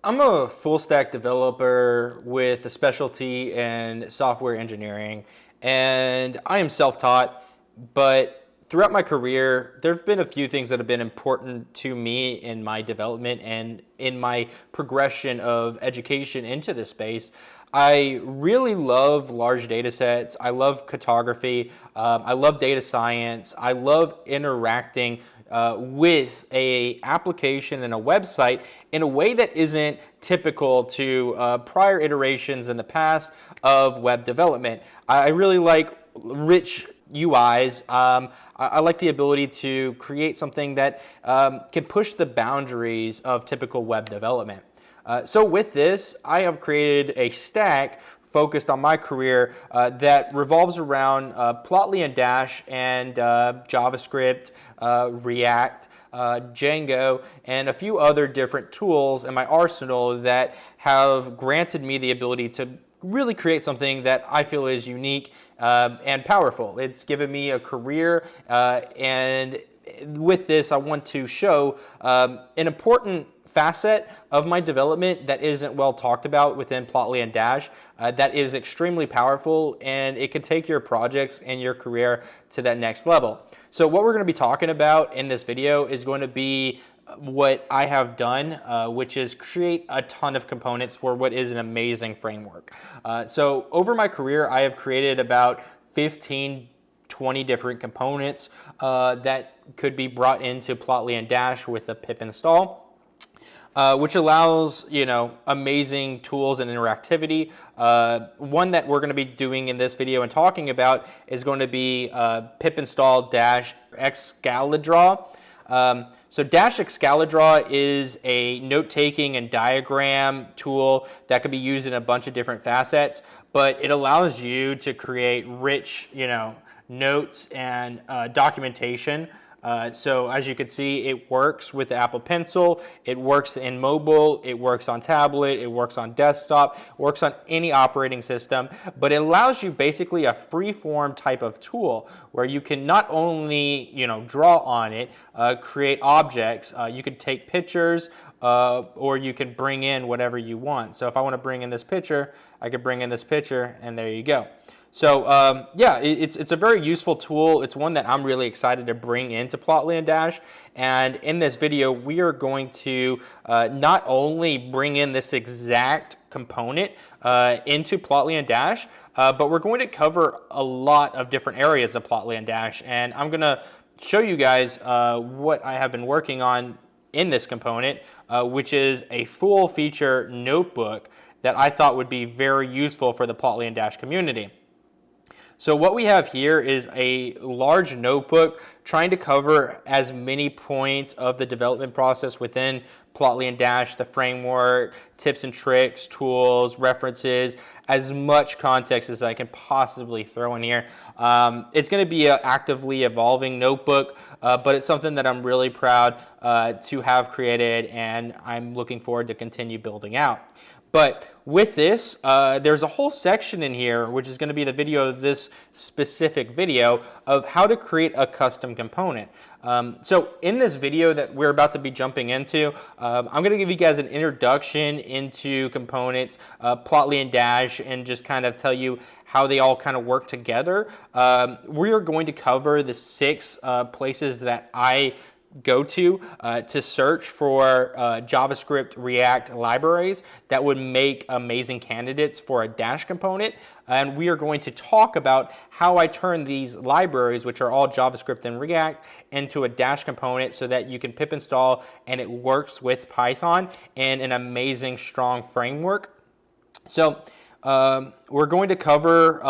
I'm a full stack developer with a specialty in software engineering, and I am self-taught, but throughout my career, there have been a few things that have been important to me in my development and in my progression of education into this space. I really love large data sets. I love cartography. I love data science. I love interacting with a application and a website in a way that isn't typical to prior iterations in the past of web development. I really like rich UIs. I like the ability to create something that can push the boundaries of typical web development. So with this, I have created a stack focused on my career that revolves around Plotly and Dash and JavaScript, React, Django, and a few other different tools in my arsenal that have granted me the ability to really create something that I feel is unique and powerful. It's given me a career, and with this, I want to show an important facet of my development that isn't well talked about within Plotly and Dash that is extremely powerful, and it could take your projects and your career to that next level. So what we're going to be talking about in this video is going to be what I have done, which is create a ton of components for what is an amazing framework. So over my career, I have created about 20 different components that could be brought into Plotly and Dash with a pip install. Which allows, amazing tools and interactivity. One that we're going to be doing in this video and talking about is going to be pip install dash Excalidraw. So Dash Excalidraw is a note-taking and diagram tool that can be used in a bunch of different facets, but it allows you to create rich, notes and documentation. So as you can see, it works with the Apple Pencil, it works in mobile, it works on tablet, it works on desktop, works on any operating system, but it allows you basically a free-form type of tool where you can not only, draw on it, create objects, you can take pictures, or you can bring in whatever you want. So if I want to bring in this picture, I could bring in this picture, and there you go. So yeah, it's a very useful tool. It's one that I'm really excited to bring into Plotly and Dash. And in this video, we are going to not only bring in this exact component into Plotly and Dash, but we're going to cover a lot of different areas of Plotly and Dash. And I'm going to show you guys what I have been working on in this component, which is a full feature notebook that I thought would be very useful for the Plotly and Dash community. So what we have here is a large notebook trying to cover as many points of the development process within Plotly and Dash, the framework, tips and tricks, tools, references, as much context as I can possibly throw in here. It's going to be an actively evolving notebook, but it's something that I'm really proud to have created, and I'm looking forward to continue building out. But with this, there's a whole section in here, which is going to be the video of this specific video of how to create a custom component. So in this video that we're about to be jumping into, I'm going to give you guys an introduction into components, Plotly and Dash, and just kind of tell you how they all kind of work together. We are going to cover the 6 places that I go to search for JavaScript React libraries that would make amazing candidates for a Dash component. And we are going to talk about how I turn these libraries, which are all JavaScript and React, into a Dash component so that you can pip install and it works with Python in an amazing, strong framework. So we're going to cover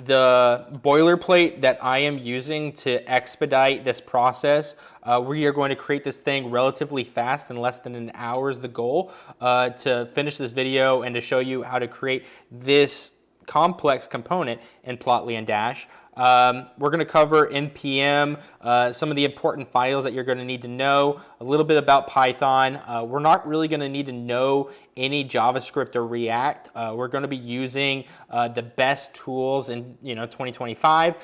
the boilerplate that I am using to expedite this process. We are going to create this thing relatively fast, in less than an hour is the goal, to finish this video and to show you how to create this complex component in Plotly and Dash. We're going to cover npm, some of the important files that you're going to need to know, a little bit about Python. We're not really going to need to know any JavaScript or React. We're going to be using the best tools in 2025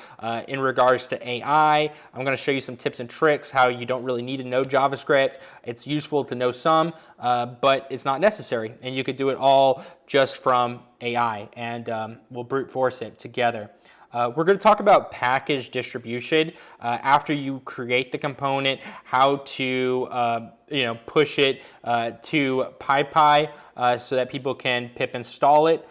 in regards to AI. I'm going to show you some tips and tricks how you don't really need to know JavaScript. It's useful to know some, but it's not necessary, and you could do it all just from AI, and we'll brute force it together. We're going to talk about package distribution after you create the component, how to push it to PyPy so that people can pip install it.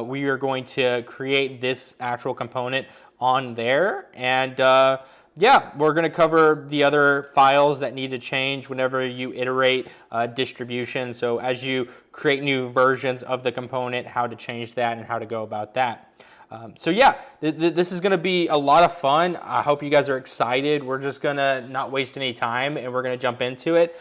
We are going to create this actual component on there, and yeah, we're going to cover the other files that need to change whenever you iterate distribution. So as you create new versions of the component, how to change that and how to go about that. So yeah, this is going to be a lot of fun. I hope you guys are excited. We're just going to not waste any time, and we're going to jump into it.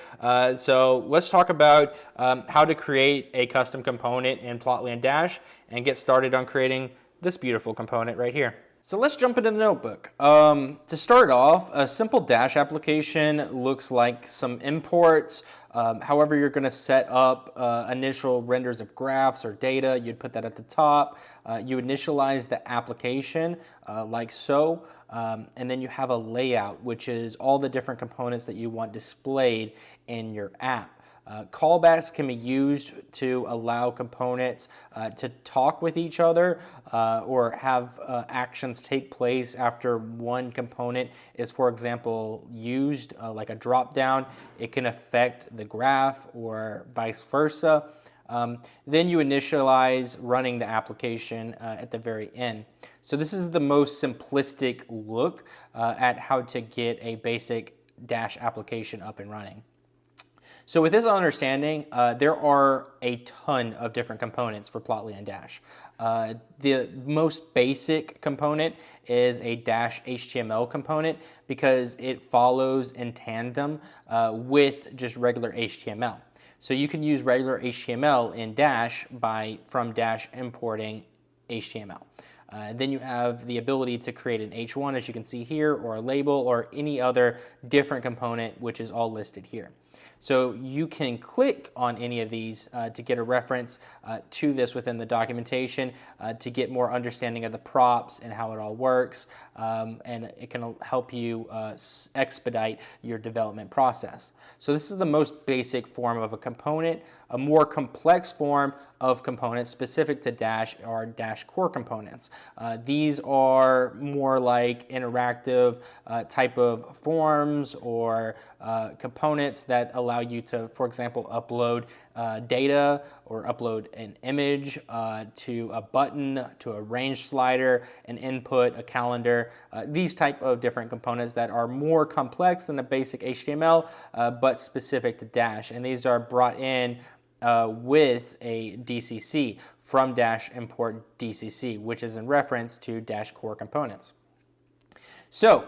So let's talk about how to create a custom component in Plotly and Dash and get started on creating this beautiful component right here. So let's jump into the notebook. To start off, a simple Dash application looks like some imports. However, you're going to set up initial renders of graphs or data. You'd put that at the top. You initialize the application like so. And then you have a layout, which is all the different components that you want displayed in your app. Callbacks can be used to allow components to talk with each other or have actions take place after one component is, for example, used, like a drop down. It can affect the graph or vice versa. Then you initialize running the application at the very end. So this is the most simplistic look at how to get a basic Dash application up and running. So with this understanding, there are a ton of different components for Plotly and Dash. The most basic component is a Dash HTML component because it follows in tandem with just regular HTML. So you can use regular HTML in Dash from Dash importing HTML. Then you have the ability to create an H1, as you can see here, or a label, or any other different component, which is all listed here. So you can click on any of these to get a reference to this within the documentation to get more understanding of the props and how it all works, and it can help you expedite your development process. So this is the most basic form of a component. A more complex form of components specific to Dash are Dash core components. These are more like interactive type of forms or components that allow you to, for example, upload data or upload an image to a button, to a range slider, an input, a calendar, these type of different components that are more complex than the basic HTML, but specific to Dash. And these are brought in with a DCC from Dash import DCC, which is in reference to Dash core components. So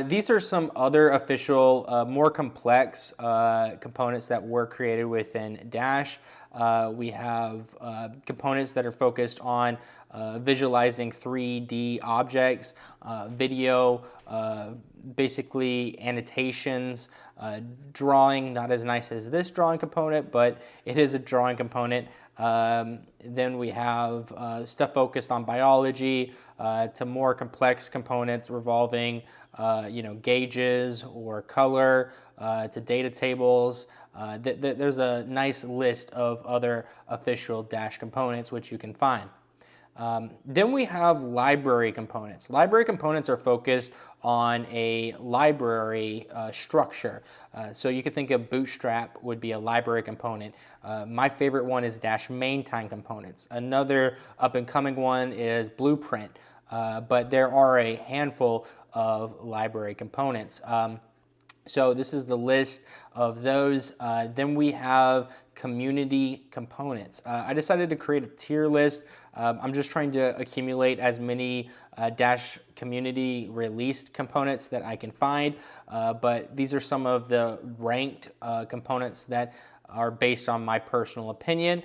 these are some other official, more complex components that were created within Dash. We have components that are focused on visualizing 3D objects, video, basically annotations, drawing, not as nice as this drawing component, but it is a drawing component. Then we have stuff focused on biology to more complex components revolving gauges or color, to data tables. There's a nice list of other official Dash components which you can find. Then we have library components. Library components are focused on a library structure. So you could think of Bootstrap would be a library component. My favorite one is Dash main time components. Another up-and-coming one is Blueprint, but there are a handful of library components. So this is the list of those. Then we have community components. I decided to create a tier list. I'm just trying to accumulate as many Dash community released components that I can find, but these are some of the ranked components that are based on my personal opinion,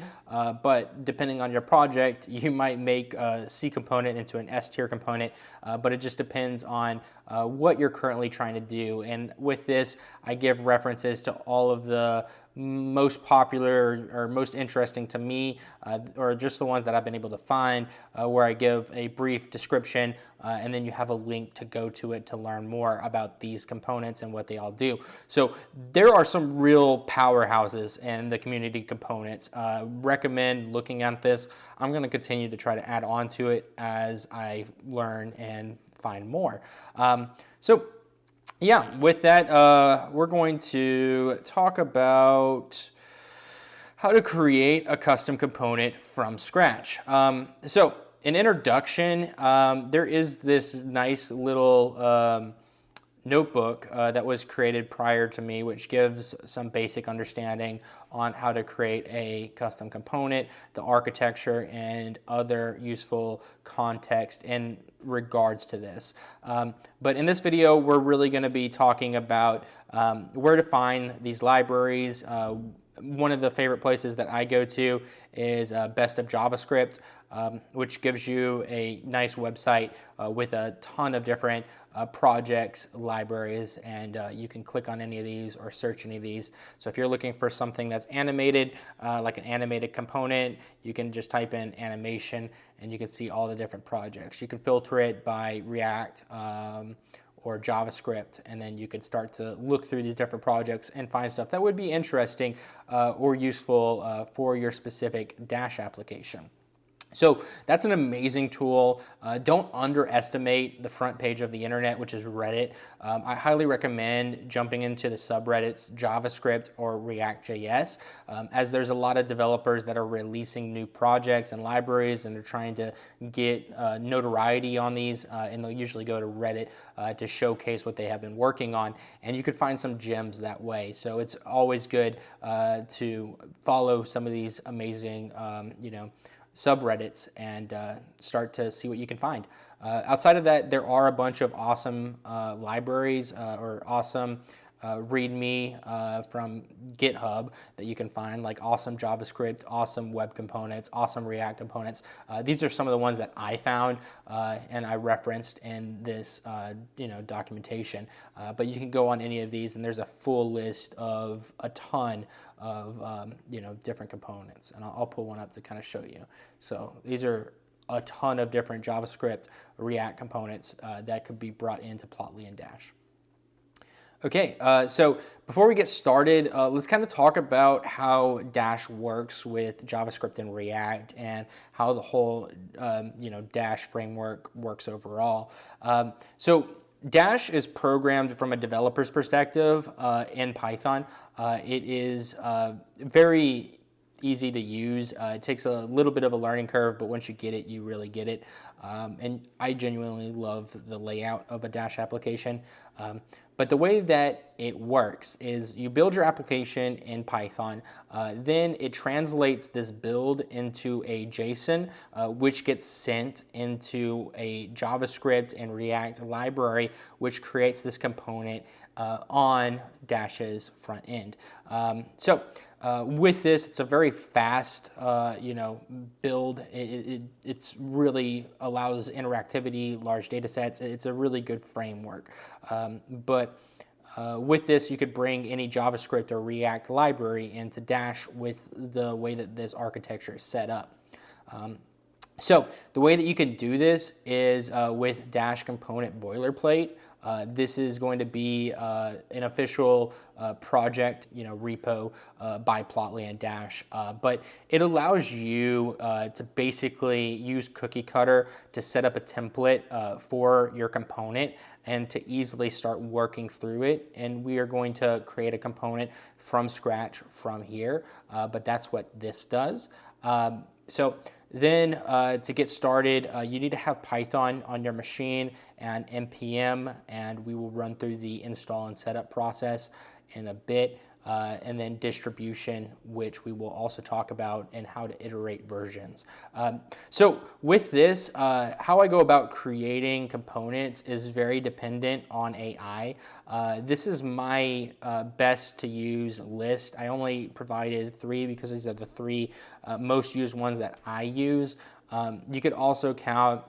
but depending on your project, you might make a C component into an S tier component, but it just depends on what you're currently trying to do. And with this, I give references to all of the most popular or most interesting to me, or just the ones that I've been able to find, where I give a brief description, and then you have a link to go to it to learn more about these components and what they all do. So there are some real powerhouses in the community components. Recommend looking at this. I'm going to continue to try to add on to it as I learn and find more. Yeah, with that, we're going to talk about how to create a custom component from scratch. So in introduction, there is this nice little notebook that was created prior to me, which gives some basic understanding on how to create a custom component, the architecture, and other useful context in regards to this. But in this video, we're really going to be talking about where to find these libraries. One of the favorite places that I go to is Best of JavaScript, which gives you a nice website with a ton of different projects, libraries, and you can click on any of these or search any of these. So if you're looking for something that's animated, like an animated component, you can just type in animation and you can see all the different projects. You can filter it by React or JavaScript, and then you can start to look through these different projects and find stuff that would be interesting or useful for your specific Dash application. So that's an amazing tool. Don't underestimate the front page of the internet, which is Reddit. I highly recommend jumping into the subreddits JavaScript or React.js, as there's a lot of developers that are releasing new projects and libraries, and they're trying to get notoriety on these, and they'll usually go to Reddit to showcase what they have been working on, and you could find some gems that way. So it's always good to follow some of these amazing, subreddits and start to see what you can find. Outside of that, there are a bunch of awesome libraries or awesome readme from GitHub that you can find, like awesome JavaScript, awesome web components, awesome React components. These are some of the ones that I found and I referenced in this documentation. But you can go on any of these, and there's a full list of a ton of different components, and I'll pull one up to kind of show you. So these are a ton of different JavaScript, React components that could be brought into Plotly and Dash. Okay, so before we get started, let's kind of talk about how Dash works with JavaScript and React, and how the whole Dash framework works overall. So Dash is programmed from a developer's perspective in Python. It is very easy to use. It takes a little bit of a learning curve, but once you get it, you really get it. And I genuinely love the layout of a Dash application. But the way that it works is you build your application in Python, then it translates this build into a JSON, which gets sent into a JavaScript and React library, which creates this component on Dash's front end. With this, it's a very fast, build. It's really allows interactivity, large data sets. It's a really good framework. With this, you could bring any JavaScript or React library into Dash with the way that this architecture is set up. So the way that you can do this is with Dash component boilerplate. This is going to be an official project, repo by Plotly and Dash, but it allows you to basically use cookie cutter to set up a template for your component and to easily start working through it. And we are going to create a component from scratch from here, but that's what this does. Then to get started, you need to have Python on your machine and npm, and we will run through the install and setup process in a bit. and then distribution, which we will also talk about, and how to iterate versions. So with this, how I go about creating components is very dependent on AI. This is my best to use list. I only provided 3 because these are the 3 most used ones that I use. You could also count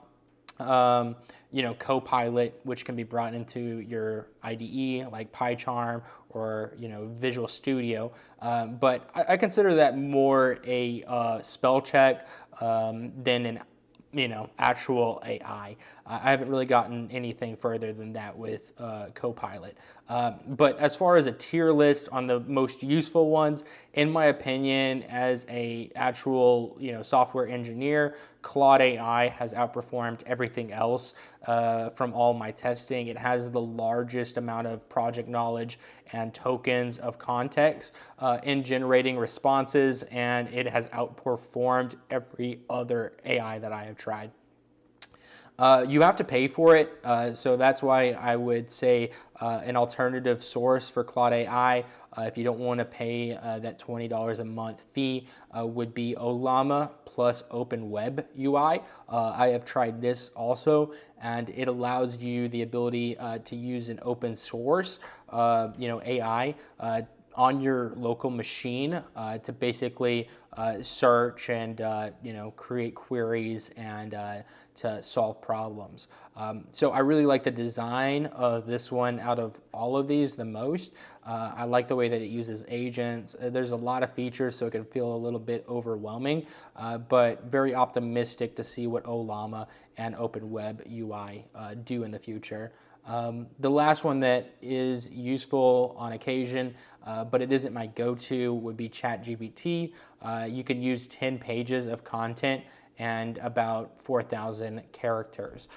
Copilot, which can be brought into your IDE like PyCharm or Visual Studio, but I consider that more a spell check than an actual AI. I haven't really gotten anything further than that with Copilot. But as far as a tier list on the most useful ones, in my opinion, as a actual software engineer, Claude.ai has outperformed everything else from all my testing. It has the largest amount of project knowledge and tokens of context in generating responses, and it has outperformed every other AI that I have tried. You have to pay for it, so that's why I would say an alternative source for Claude AI, if you don't want to pay that $20 a month fee, would be Ollama plus Open Web UI. I have tried this also, and it allows you the ability to use an open source, AI on your local machine to basically search and create queries and to solve problems. So I really like the design of this one out of all of these the most. I like the way that it uses agents. There's a lot of features, so it can feel a little bit overwhelming, but very optimistic to see what Ollama and Open Web UI do in the future. The last one that is useful on occasion, but it isn't my go-to, would be ChatGPT. You can use 10 pages of content and about 4,000 characters.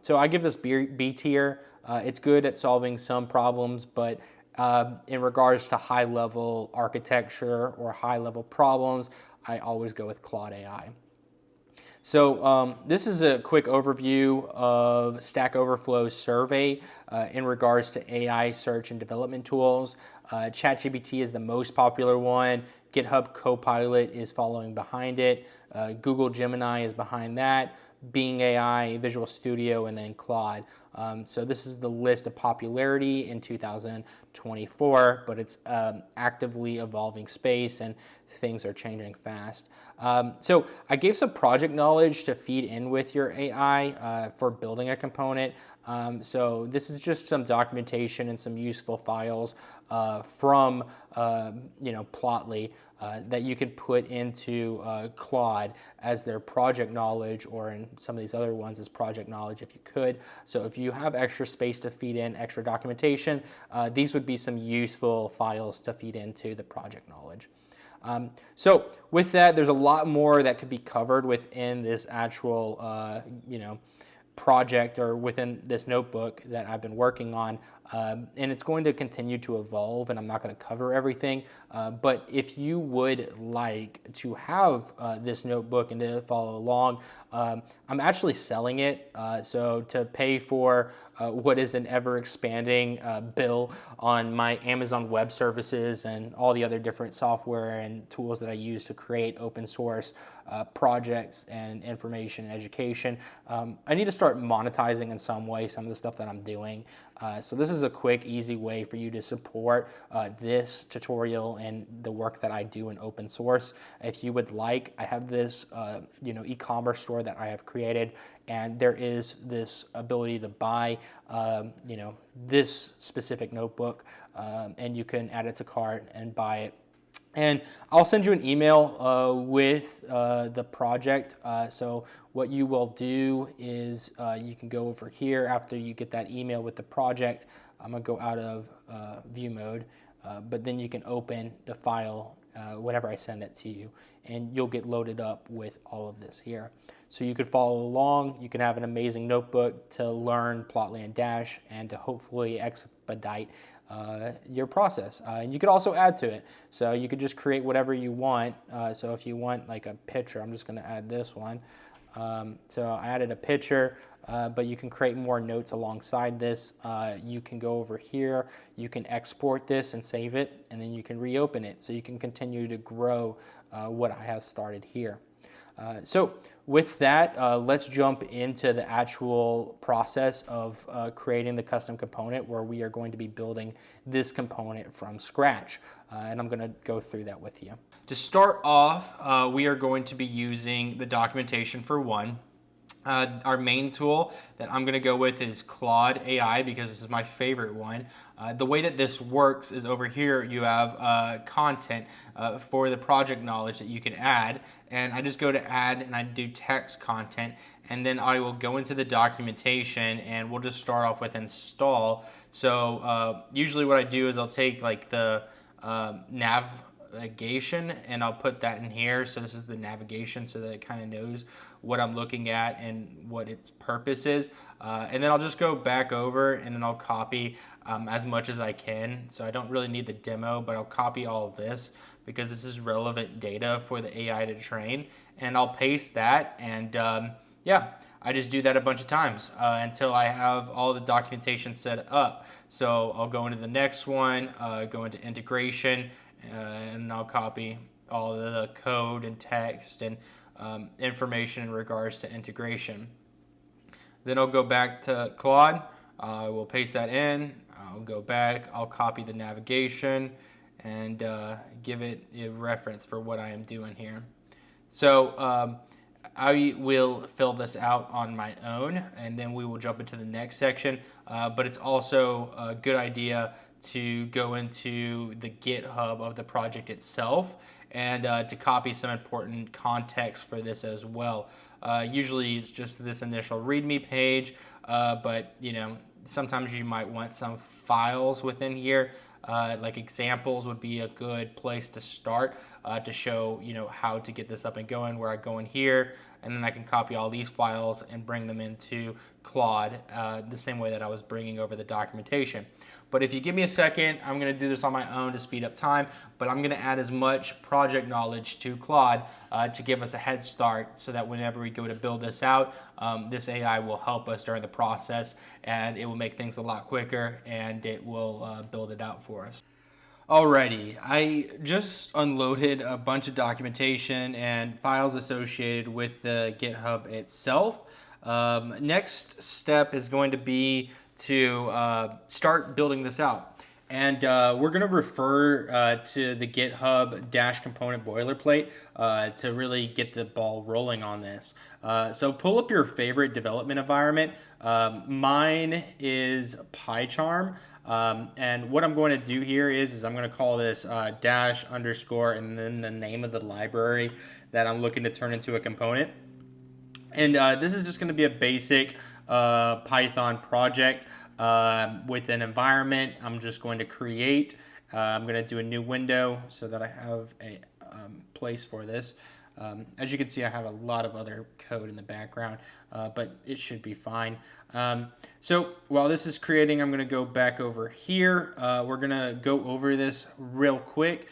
So I give this B tier. It's good at solving some problems, but in regards to high-level architecture or high-level problems, I always go with Claude AI. So this is a quick overview of Stack Overflow's survey in regards to AI search and development tools. ChatGPT is the most popular one. GitHub Copilot is following behind it. Google Gemini is behind that. Bing AI, Visual Studio, and then Claude. So this is the list of popularity in 2024, but it's actively evolving space and things are changing fast. So I gave some project knowledge to feed in with your AI for building a component. So this is just some documentation and some useful files from Plotly that you can put into Claude as their project knowledge, or in some of these other ones as project knowledge if you could. So if you have extra space to feed in extra documentation, these would be some useful files to feed into the project knowledge. So with that, there's a lot more that could be covered within this actual project or within this notebook that I've been working on, and it's going to continue to evolve, and I'm not going to cover everything, but if you would like to have this notebook and to follow along, I'm actually selling it, so to pay for what is an ever-expanding bill on my Amazon Web Services and all the other different software and tools that I use to create open source projects and information and education. I need to start monetizing in some way some of the stuff that I'm doing. So this is a quick, easy way for you to support this tutorial and the work that I do in open source. If you would like, I have this e-commerce store that I have created, and there is this ability to buy this specific notebook, and you can add it to cart and buy it. And I'll send you an email with the project. So what you will do is you can go over here after you get that email with the project. I'm going to go out of view mode, but then you can open the file whenever I send it to you, and you'll get loaded up with all of this here. So you could follow along. You can have an amazing notebook to learn Plotly and Dash and to hopefully expedite your process. And you could also add to it. So you could just create whatever you want. So if you want like a picture, I'm just going to add this one. So I added a picture, but you can create more notes alongside this. You can go over here, you can export this and save it, and then you can reopen it. So you can continue to grow what I have started here. So with that, let's jump into the actual process of creating the custom component where we are going to be building this component from scratch. And I'm going to go through that with you. To start off, we are going to be using the documentation for one. Our main tool that I'm going to go with is claude.ai because this is my favorite one. The way that this works is over here you have content for the project knowledge that you can add, and I just go to add and I do text content, and then I will go into the documentation and we'll just start off with install. So usually what I do is I'll take like the navigation and I'll put that in here. So this is the navigation so that it kind of knows what I'm looking at and what its purpose is. And then I'll just go back over and then I'll copy as much as I can. So I don't really need the demo, but I'll copy all of this because this is relevant data for the AI to train. And I'll paste that, and yeah, I just do that a bunch of times until I have all the documentation set up. So I'll go into the next one, go into integration, and I'll copy all the code and text and information in regards to integration. Then I'll go back to Claude. We'll paste that in. I'll go back. I'll copy the navigation and give it a reference for what I am doing here. So I will fill this out on my own, and then we will jump into the next section. But it's also a good idea to go into the GitHub of the project itself and to copy some important context for this as well. Usually it's just this initial README page, but you know, sometimes you might want some files within here. Like examples would be a good place to start to show, you know, how to get this up and going, where I go in here and then I can copy all these files and bring them into Claude the same way that I was bringing over the documentation. But if you give me a second, I'm going to do this on my own to speed up time, but I'm going to add as much project knowledge to Claude to give us a head start so that whenever we go to build this out, this AI will help us during the process, and it will make things a lot quicker, and it will build it out for us. Alrighty, I just unloaded a bunch of documentation and files associated with the GitHub itself. Next step is going to be to start building this out. And we're going to refer to the GitHub Dash Component Boilerplate to really get the ball rolling on this. So pull up your favorite development environment. Mine is PyCharm. And what I'm going to do here is I'm going to call this dash underscore and then the name of the library that I'm looking to turn into a component. And this is just going to be a basic Python project with an environment. I'm just going to create. I'm going to do a new window so that I have a place for this. As you can see, I have a lot of other code in the background, but it should be fine. So while this is creating, I'm going to go back over here. We're going to go over this real quick.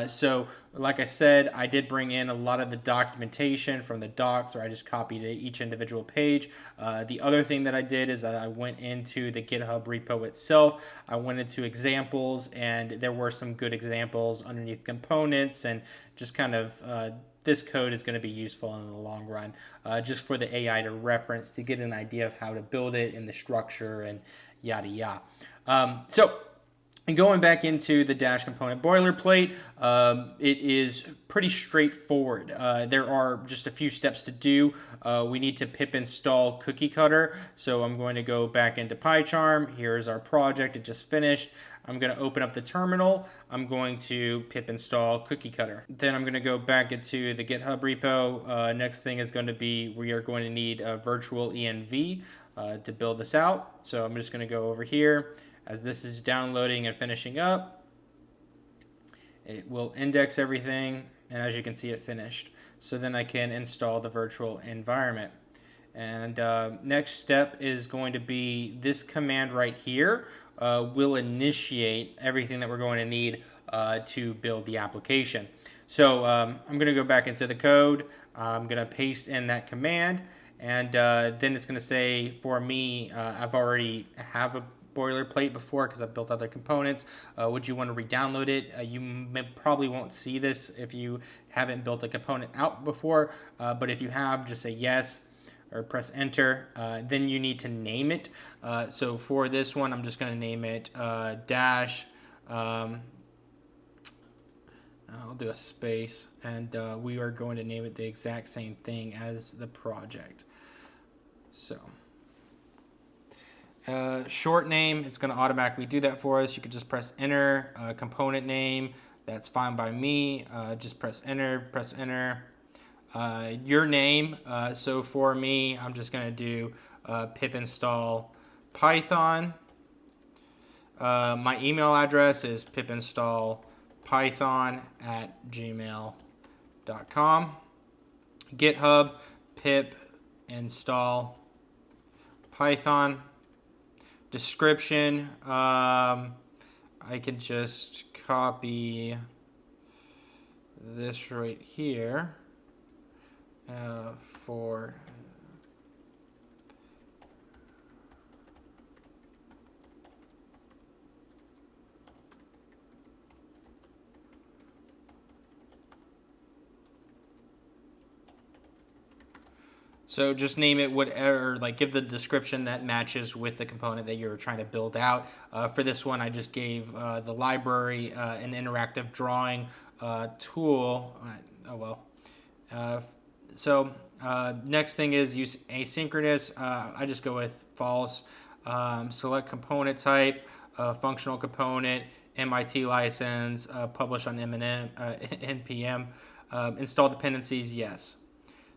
So like I said, I did bring in a lot of the documentation from the docs, or I just copied each individual page. The other thing that I did is I went into the GitHub repo itself. I went into examples, and there were some good examples underneath components, and just kind of this code is going to be useful in the long run, just for the AI to reference to get an idea of how to build it and the structure and yada yada. And going back into the Dash component boilerplate, it is pretty straightforward. There are just a few steps to do. We need to pip install cookie cutter. So I'm going to go back into PyCharm. Here's our project. It just finished. I'm going to open up the terminal. I'm going to pip install cookie cutter. Then I'm going to go back into the GitHub repo. Next thing is going to be we are going to need a virtual env to build this out. So I'm just going to go over here. As this is downloading and finishing up, it will index everything, and as you can see, it finished. So then I can install the virtual environment. And next step is going to be this command right here, will initiate everything that we're going to need to build the application. So I'm going to go back into the code. I'm going to paste in that command, and then it's going to say for me, I've already have a boilerplate before because I've built other components. Would you want to re-download it? Probably won't see this if you haven't built a component out before, but if you have, just say yes or press enter. Then you need to name it. So for this one, I'm just going to name it dash. I'll do a space, and we are going to name it the exact same thing as the project. So short name, it's going to automatically do that for us. You could just press enter. Component name, that's fine by me. Just press enter, your name. So for me, I'm just going to do pip install Python. My email address is pipinstallpython@gmail.com. GitHub, pip install Python. Description, I can just copy this right here for so just name it whatever, like give the description that matches with the component that you're trying to build out. For this one, I just gave the library an interactive drawing tool. Next thing is use asynchronous. I just go with false. Select component type, functional component, MIT license, publish on NPM. Install dependencies, yes.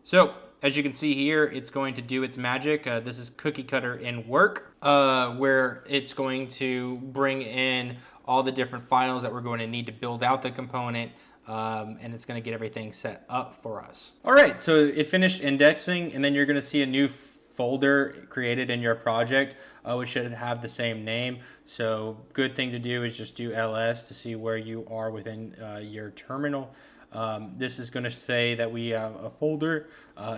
So as you can see here, it's going to do its magic. This is cookie cutter in work, where it's going to bring in all the different files that we're going to need to build out the component, and it's going to get everything set up for us. All right, so it finished indexing, and then you're going to see a new folder created in your project, which should have the same name. So good thing to do is just do ls to see where you are within your terminal. This is going to say that we have a folder,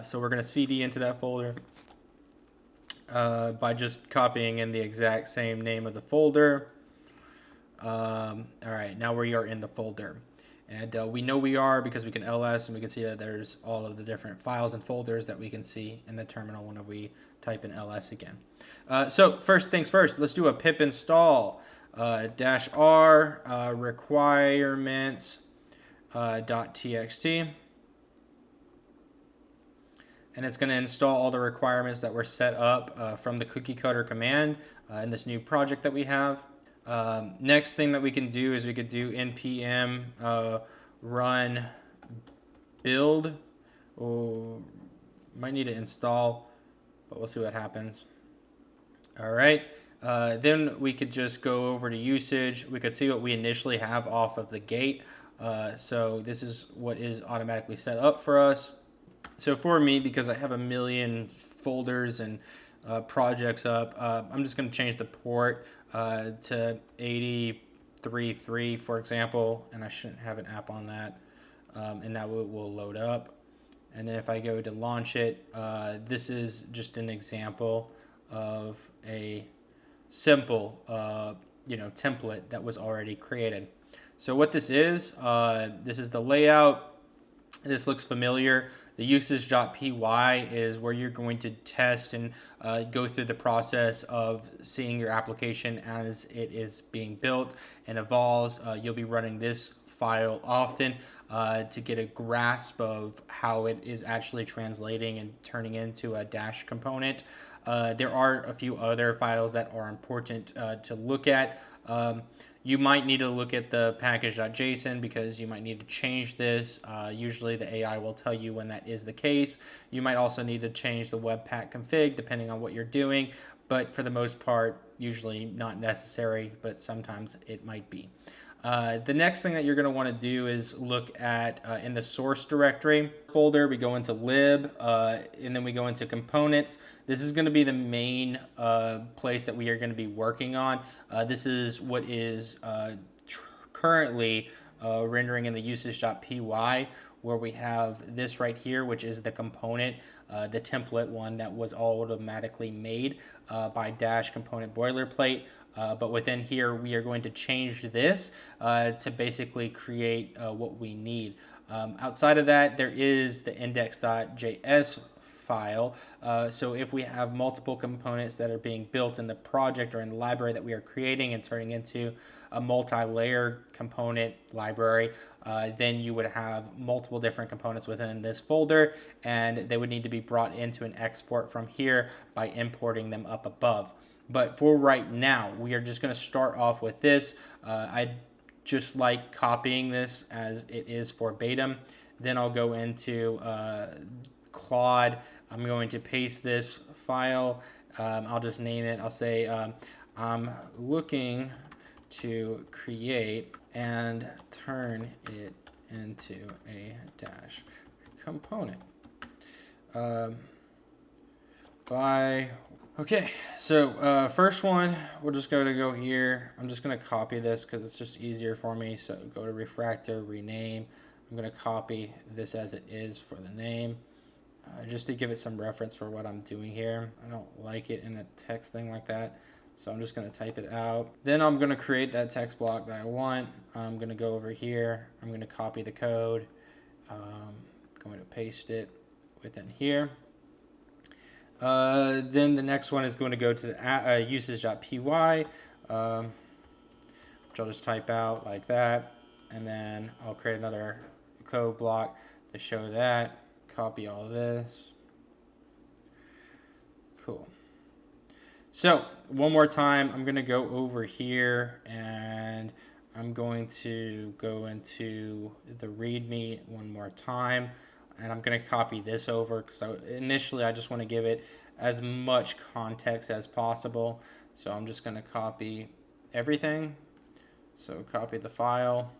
so we're going to cd into that folder by just copying in the exact same name of the folder. All right, now we are in the folder, and we know we are because we can ls and we can see that there's all of the different files and folders that we can see in the terminal whenever we type in ls again. So first things first, let's do a pip install -r requirements .txt, and it's going to install all the requirements that were set up from the cookie cutter command in this new project that we have. Next thing that we can do is we could do npm run build. Might need to install, but we'll see what happens. All right. Then we could just go over to usage. We could see what we initially have off of the gate. So this is what is automatically set up for us. So for me, because I have a million folders and projects up, I'm just going to change the port to 83.3, for example, and I shouldn't have an app on that, and that will load up. And then if I go to launch it, this is just an example of a simple template that was already created. So what this is the layout. This looks familiar. The usage.py is where you're going to test and go through the process of seeing your application as it is being built and evolves. You'll be running this file often to get a grasp of how it is actually translating and turning into a Dash component. There are a few other files that are important to look at. You might need to look at the package.json because you might need to change this. Usually the AI will tell you when that is the case. You might also need to change the webpack config depending on what you're doing, but for the most part, usually not necessary, but sometimes it might be. The next thing that you're going to want to do is look at in the source directory folder, we go into lib, and then we go into components. This is going to be the main place that we are going to be working on. This is what is currently rendering in the usage.py, where we have this right here, which is the component, the template one that was automatically made by Dash Component Boilerplate. But within here, we are going to change this to basically create what we need. Outside of that, there is the index.js file. So if we have multiple components that are being built in the project or in the library that we are creating and turning into a multi-layer component library, then you would have multiple different components within this folder, and they would need to be brought into an export from here by importing them up above. But for right now, we are just going to start off with this. I just like copying this as it is verbatim. Then I'll go into Claude. I'm going to paste this file. I'll just name it. I'll say I'm looking to create and turn it into a Dash component. Okay, so first one, we're just going to go here. I'm just going to copy this because it's just easier for me. So go to refactor, rename. I'm going to copy this as it is for the name, just to give it some reference for what I'm doing here. I don't like it in a text thing like that, so I'm just going to type it out. Then I'm going to create that text block that I want. I'm going to go over here. I'm going to copy the code. Going to paste it within here. Then the next one is going to go to the usage.py, which I'll just type out like that, and then I'll create another code block to show that. Copy all this. Cool. So one more time, I'm going to go over here and I'm going to go into the README one more time. And I'm going to copy this over because initially I just want to give it as much context as possible. So I'm just going to copy everything. So copy the file,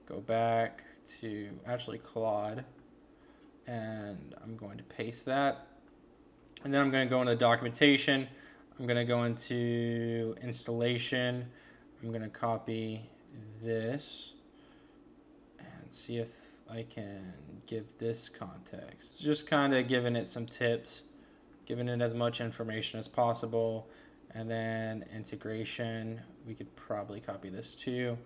go back to actually Claude, and I'm going to paste that. And then I'm going to go into documentation. I'm going to go into installation. I'm going to copy this and see if I can give this context. Just kind of giving it some tips, giving it as much information as possible. And then integration, we could probably copy this too.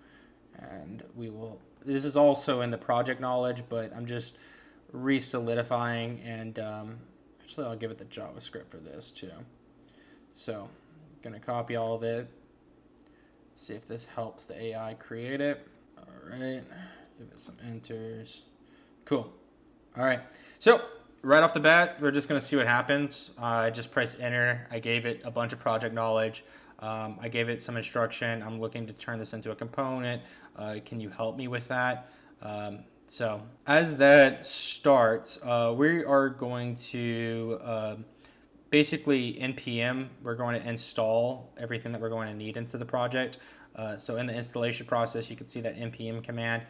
And we will, this is also in the project knowledge, but I'm just re-solidifying, and actually I'll give it the JavaScript for this too. So I'm gonna copy all of it, see if this helps the AI create it. All right, give it some enters. Cool. All right, so right off the bat, we're just gonna see what happens. I just press enter. I gave it a bunch of project knowledge. I gave it some instruction. I'm looking to turn this into a component. Can you help me with that? So as that starts, we are going to basically npm, we're going to install everything that we're going to need into the project. So in the installation process, you can see that npm command.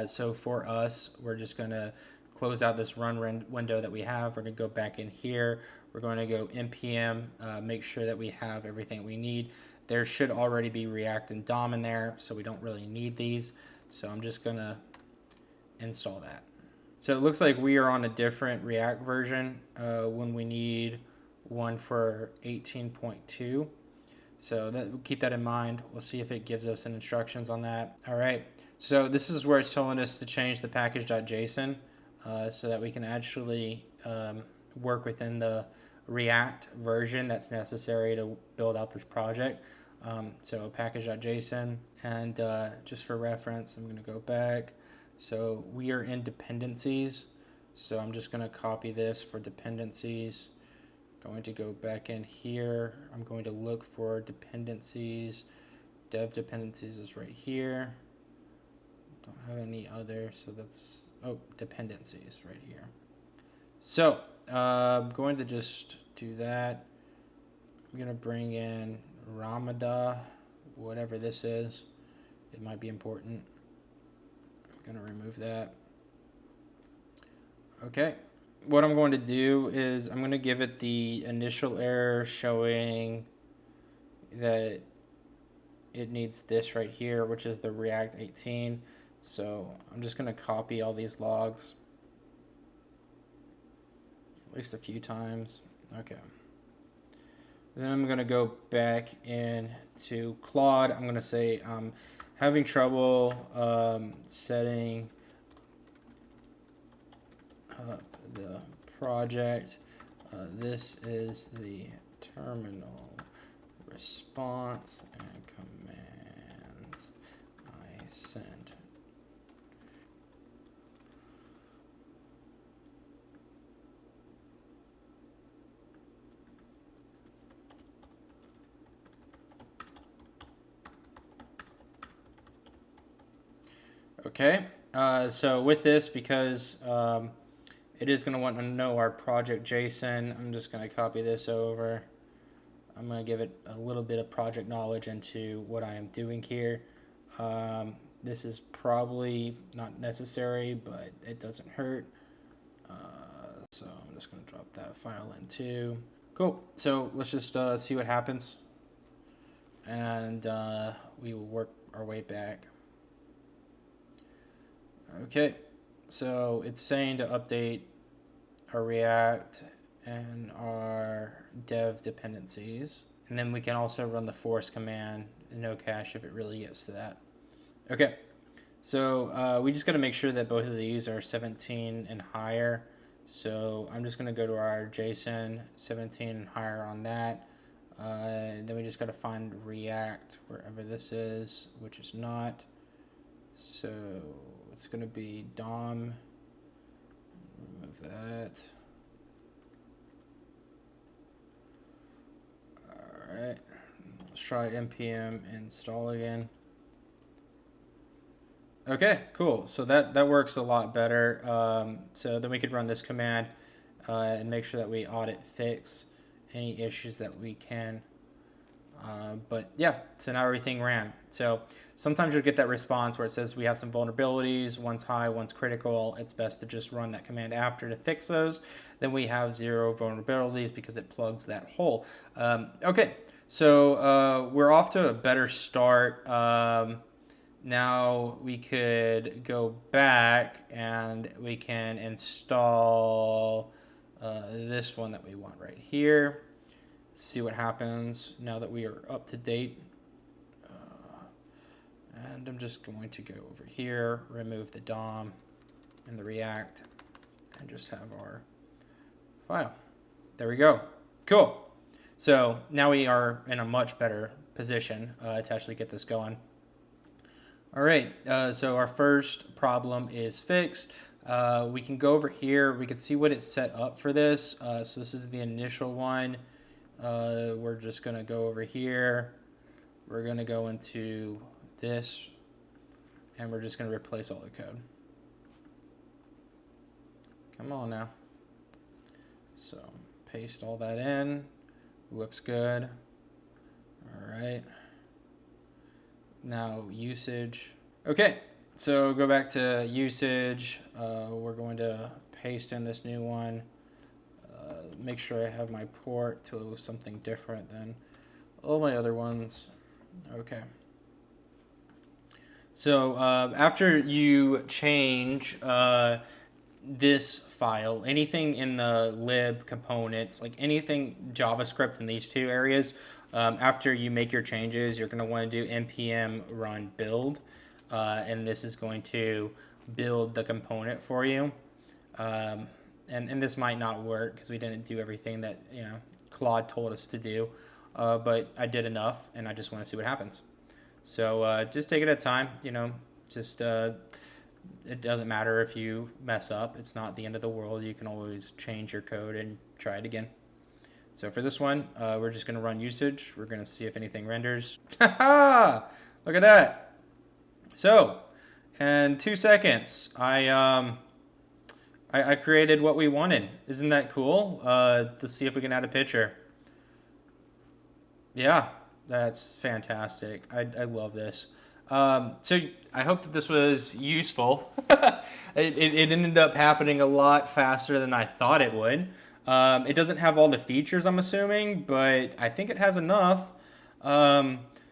So for us, we're just going to close out this run window that we have. We're going to go back in here. We're going to go npm, make sure that we have everything we need. There should already be React and DOM in there, so we don't really need these. So I'm just going to install that. So it looks like we are on a different React version when we need one for 18.2. So keep that in mind. We'll see if it gives us some instructions on that. All right. So this is where it's telling us to change the package.json so that we can actually work within the React version that's necessary to build out this project. So package.json, and just for reference, I'm going to go back. So we are in dependencies. So I'm just going to copy this for dependencies. Going to go back in here. I'm going to look for dependencies. Dev dependencies is right here. Don't have any other, so that's, oh, dependencies right here. So I'm going to just do that. I'm going to bring in Ramada, whatever this is. It might be important. I'm going to remove that. Okay. What I'm going to do is I'm going to give it the initial error showing that it needs this right here, which is the React 18. So I'm just going to copy all these logs at least a few times. Okay. Then I'm going to go back into Claude. I'm going to say I'm having trouble setting up the project. This is the terminal response and commands I sent. Okay, so with this, because it is going to want to know our project JSON, I'm just going to copy this over. I'm going to give it a little bit of project knowledge into what I am doing here. This is probably not necessary, but it doesn't hurt. So I'm just going to drop that file in too. Cool. So let's just see what happens. And we will work our way back. Okay, so it's saying to update our React and our dev dependencies. And then we can also run the force command in no cache if it really gets to that. Okay, so we just got to make sure that both of these are 17 and higher. So I'm just going to go to our JSON 17 and higher on that. Then we just got to find React wherever this is, which is not. So it's going to be DOM. Remove that. All right. Let's try npm install again. Okay, cool. So that works a lot better. So then we could run this command and make sure that we audit fix any issues that we can. But yeah, so now everything ran. So sometimes you'll get that response where it says we have some vulnerabilities, one's high, one's critical. It's best to just run that command after to fix those. Then we have 0 vulnerabilities because it plugs that hole. Okay, so we're off to a better start. Now we could go back and we can install this one that we want right here. See what happens now that we are up to date. And I'm just going to go over here, remove the DOM and the React, and just have our file. There we go. Cool. So now we are in a much better position to actually get this going. All right, so our first problem is fixed. We can go over here. We can see what it's set up for this. So this is the initial one. We're just going to go over here. We're going to go into this, and we're just going to replace all the code. Come on now. So paste all that in. Looks good. All right. Now usage. Okay, so go back to usage. We're going to paste in this new one. Make sure I have my port to something different than all my other ones. Okay. So after you change this file, anything in the lib components, like anything JavaScript in these two areas, after you make your changes, you're going to want to do npm run build, and this is going to build the component for you. And this might not work because we didn't do everything that Claude told us to do, but I did enough, and I just want to see what happens. So just take it at a time. Just it doesn't matter if you mess up. It's not the end of the world. You can always change your code and try it again. So for this one, we're just going to run usage. We're going to see if anything renders. Look at that. So in 2 seconds, I created what we wanted. Isn't that cool? Let's see if we can add a picture. Yeah, that's fantastic. I love this. So I hope that this was useful. It ended up happening a lot faster than I thought it would. It doesn't have all the features, I'm assuming, but I think it has enough.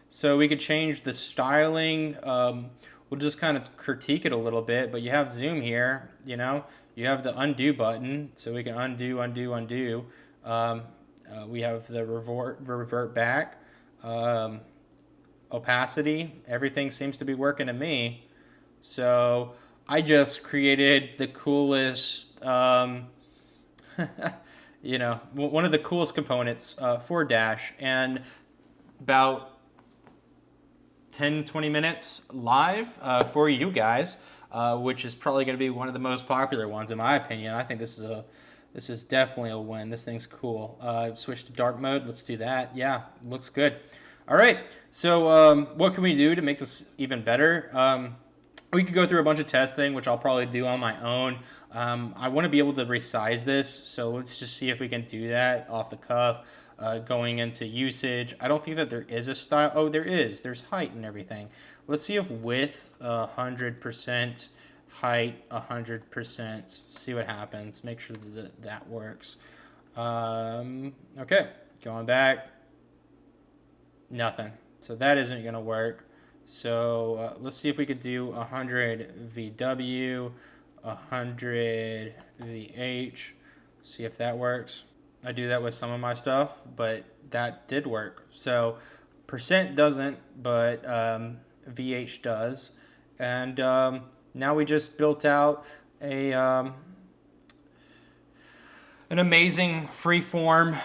So we could change the styling. We'll just kind of critique it a little bit, but you have zoom here, you know, you have the undo button, so we can undo, undo, undo. We have the revert back. Opacity, everything seems to be working to me. So I just created the coolest, you know, one of the coolest components for Dash, and about 10-20 minutes live for you guys, which is probably going to be one of the most popular ones in my opinion. I think this is definitely a win. This thing's cool. Switch to dark mode. Let's do that. Yeah, looks good. All right. So what can we do to make this even better? We could go through a bunch of testing, which I'll probably do on my own. I want to be able to resize this, so let's just see if we can do that off the cuff. Going into usage, I don't think that there is a style. Oh, there is. There's height and everything. Let's see if width 100%, height 100%. See what happens. Make sure that that works. Okay, going back. Nothing. So that isn't going to work. So let's see if we could do 100 VW, 100 VH. See if that works. I do that with some of my stuff, but that did work. So percent doesn't, but VH does. And now we just built out a an amazing freeform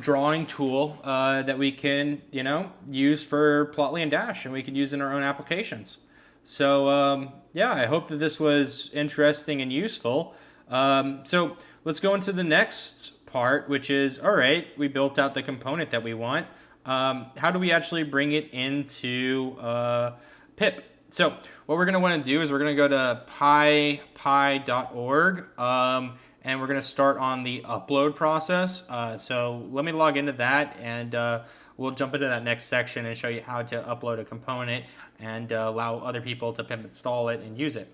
drawing tool that we can, you know, use for Plotly and Dash, and we can use in our own applications. So yeah, I hope that this was interesting and useful. So let's go into the next part, which is, all right, we built out the component that we want. How do we actually bring it into Pip? So what we're going to want to do is we're going to go to pi.org, and we're going to start on the upload process. So let me log into that, and we'll jump into that next section and show you how to upload a component and allow other people to pip install it and use it.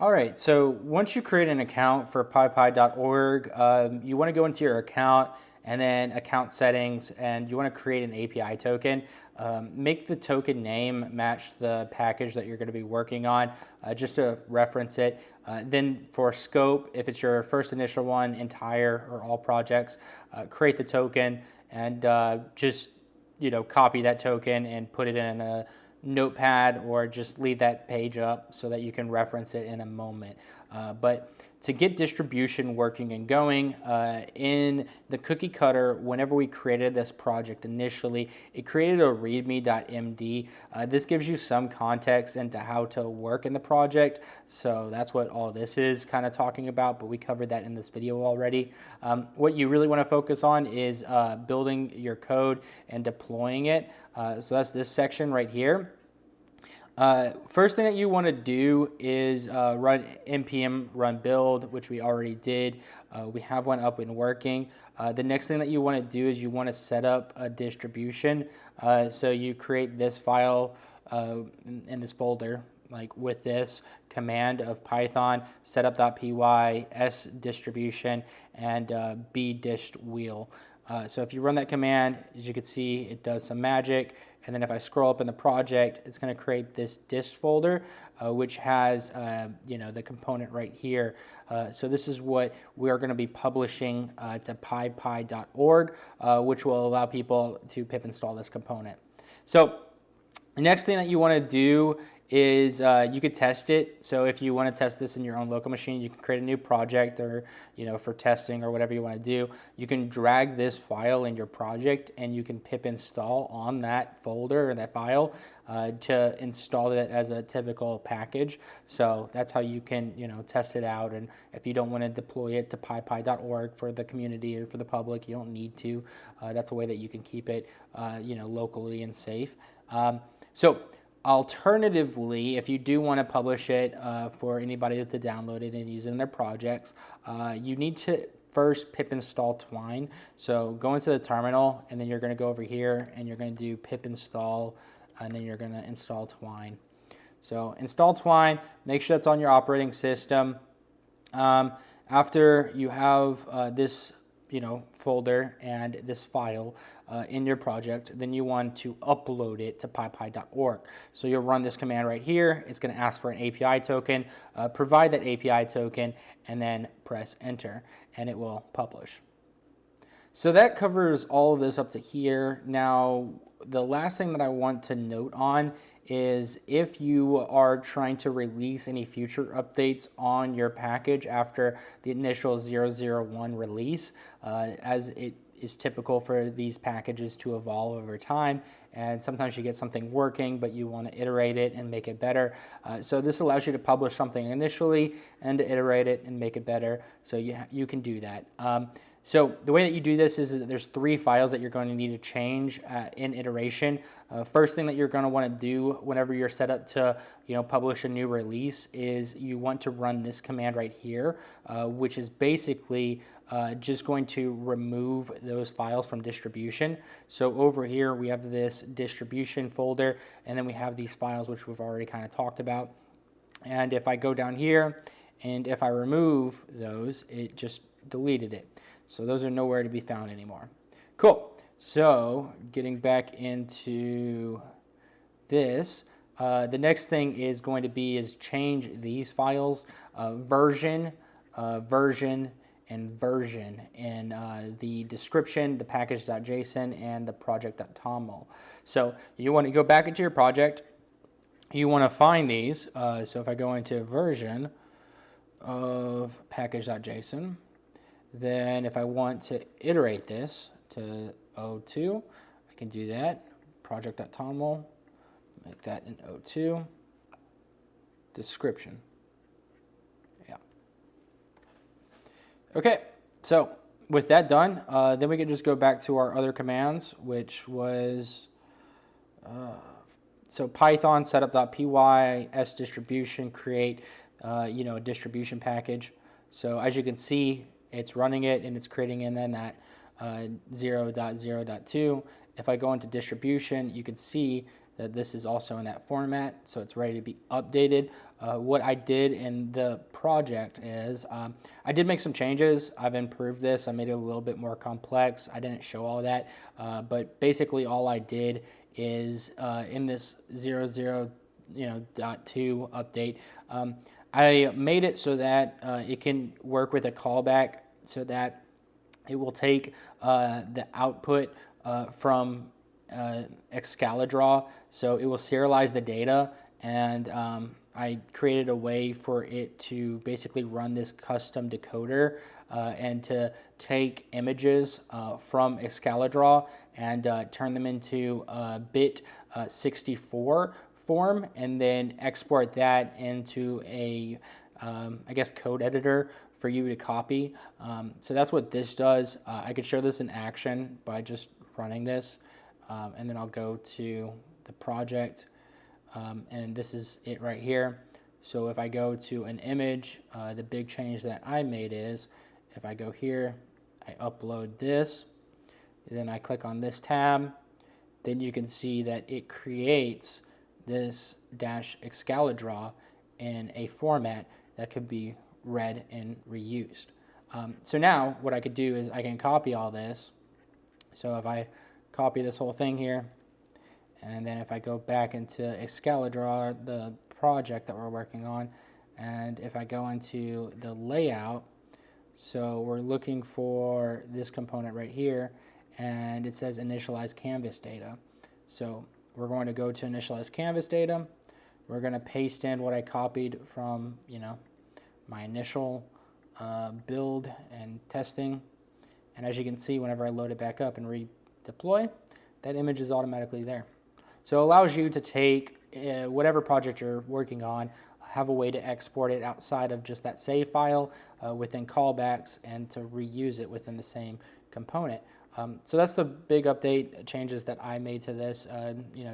All right, so once you create an account for pi.org, you want to go into your account and then account settings, and you want to create an API token. Make the token name match the package that you're going to be working on, just to reference it. Then for scope, if it's your first initial one, entire or all projects, create the token and just, you know, copy that token and put it in a notepad, or just leave that page up so that you can reference it in a moment. But to get distribution working and going, in the cookie cutter, whenever we created this project initially, it created a readme.md. This gives you some context into how to work in the project. So that's what all this is kind of talking about, but we covered that in this video already. What you really want to focus on is building your code and deploying it. So that's this section right here. First thing that you want to do is run npm run build, which we already did. We have one up and working. The next thing that you want to do is you want to set up a distribution. So you create this file in this folder, like with this command of Python, setup.py, s distribution, and b dist wheel. So if you run that command, as you can see, it does some magic. And then if I scroll up in the project, it's going to create this dist folder, which has you know, the component right here. So this is what we are going to be publishing to pi.org, which will allow people to pip install this component. So the next thing that you want to do is you could test it. So if you want to test this in your own local machine, you can create a new project, or, you know, for testing or whatever you want to do. You can drag this file in your project and you can pip install on that folder or that file to install it as a typical package. So that's how you can, you know, test it out. And if you don't want to deploy it to pi.org for the community or for the public, you don't need to. That's a way that you can keep it, you know, locally and safe. So alternatively, if you do want to publish it for anybody to download it and use it in their projects, you need to first pip install twine. So go into the terminal, and then you're going to go over here and you're going to do pip install and then you're going to install Twine. So install Twine, make sure that's on your operating system. After you have this folder and this file in your project, then you want to upload it to pypy.org. So you'll run this command right here. It's going to ask for an API token, provide that API token, and then press enter, and it will publish. So that covers all of this up to here. Now, the last thing that I want to note on is if you are trying to release any future updates on your package after the initial 0.0.1 release, as it is typical for these packages to evolve over time, and sometimes you get something working but you want to iterate it and make it better. So this allows you to publish something initially and to iterate it and make it better, so you can do that. So the way that you do this is that there's 3 files that you're going to need to change in iteration. First thing that you're going to want to do whenever you're set up to publish a new release is you want to run this command right here, which is basically just going to remove those files from distribution. So over here we have this distribution folder, and then we have these files which we've already kind of talked about. And if I go down here and if I remove those, it just deleted it. So those are nowhere to be found anymore. Cool. So getting back into this, the next thing is going to be change these files, version, and version in the description, the package.json, and the project.toml. So you want to go back into your project. You want to find these. So if I go into version of package.json, then if I want to iterate this to 02, I can do that. Project.toml, make that in 02. Description. Yeah. Okay, so with that done, then we can just go back to our other commands, which was so Python setup.py, sdistribution, create a distribution package. So as you can see, it's running it and it's creating in then that 0.0.2. If I go into distribution, you can see that this is also in that format, so it's ready to be updated. What I did in the project is I did make some changes. I've improved this. I made it a little bit more complex. I didn't show all that, but basically all I did is in this 0.0.2 update, I made it so that it can work with a callback, so that it will take the output from Excalidraw, so it will serialize the data, and I created a way for it to basically run this custom decoder and to take images from Excalidraw and turn them into bit 64 form, and then export that into a code editor for you to copy. So that's what this does. I could show this in action by just running this, and then I'll go to the project, and this is it right here. So if I go to an image, the big change that I made is if I go here, I upload this, then I click on this tab, then you can see that it creates this -Excalidraw in a format that could be read and reused. So now what I could do is I can copy all this. So if I copy this whole thing here, and then if I go back into Excalidraw, the project that we're working on, and if I go into the layout, so we're looking for this component right here, and it says initialize canvas data. So we're going to go to initialize canvas data. We're going to paste in what I copied from, my initial build and testing. And as you can see, whenever I load it back up and redeploy, that image is automatically there. So it allows you to take whatever project you're working on, have a way to export it outside of just that save file within callbacks, and to reuse it within the same component. So that's the big update changes that I made to this,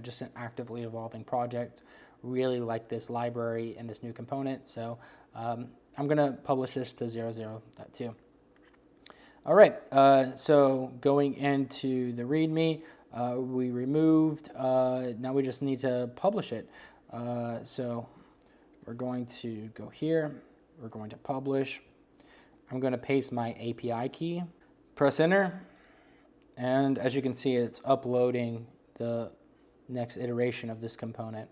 just an actively evolving project. Really like this library and this new component. So I'm going to publish this to 0.0.2. All right, so going into the README, we removed. Now we just need to publish it. So we're going to go here. We're going to publish. I'm going to paste my API key, press enter, and as you can see, it's uploading the next iteration of this component.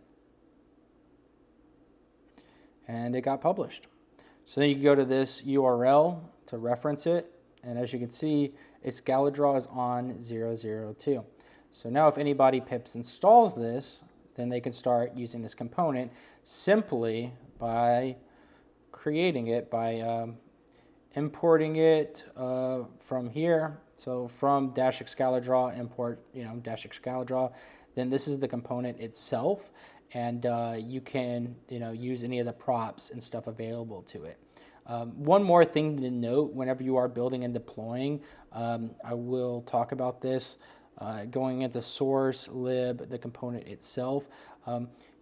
And it got published. So then you can go to this URL to reference it, and as you can see, Excalidraw is on 002. So now if anybody pips installs this, then they can start using this component simply by creating it, by importing it from here. So from dash Excalidraw, import, dash Excalidraw. Then this is the component itself, and you can, use any of the props and stuff available to it. One more thing to note whenever you are building and deploying, I will talk about this. Going into source, lib, the component itself,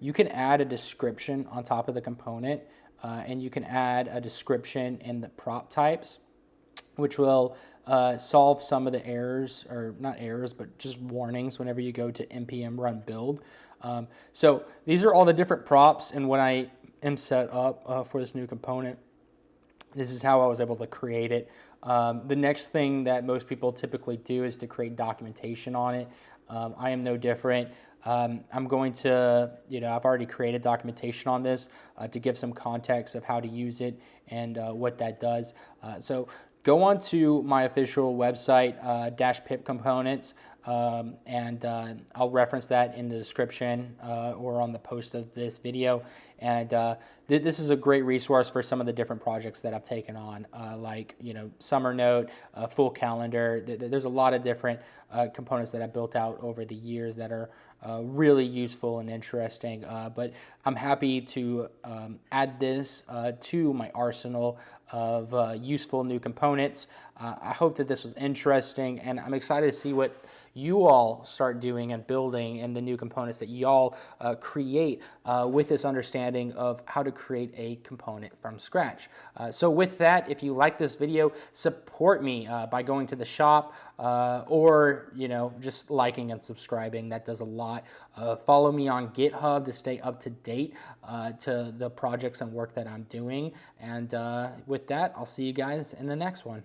you can add a description on top of the component, and you can add a description in the prop types, which will solve some of the errors, or not errors, but just warnings whenever you go to npm run build. So these are all the different props, and when I am set up for this new component, this is how I was able to create it. The next thing that most people typically do is to create documentation on it. I am no different. I'm going to, I've already created documentation on this to give some context of how to use it and what that does. So go on to my official website, dash Pip Components, and I'll reference that in the description or on the post of this video. And this is a great resource for some of the different projects that I've taken on, like Summer Note, Full Calendar. There's a lot of different components that I've built out over the years that are really useful and interesting. But I'm happy to add this to my arsenal of useful new components. I hope that this was interesting, and I'm excited to see what you all start doing and building and the new components that y'all create with this understanding of how to create a component from scratch. So with that, if you like this video, support me by going to the shop or just liking and subscribing. That does a lot. Follow me on GitHub to stay up to date to the projects and work that I'm doing. And with that, I'll see you guys in the next one.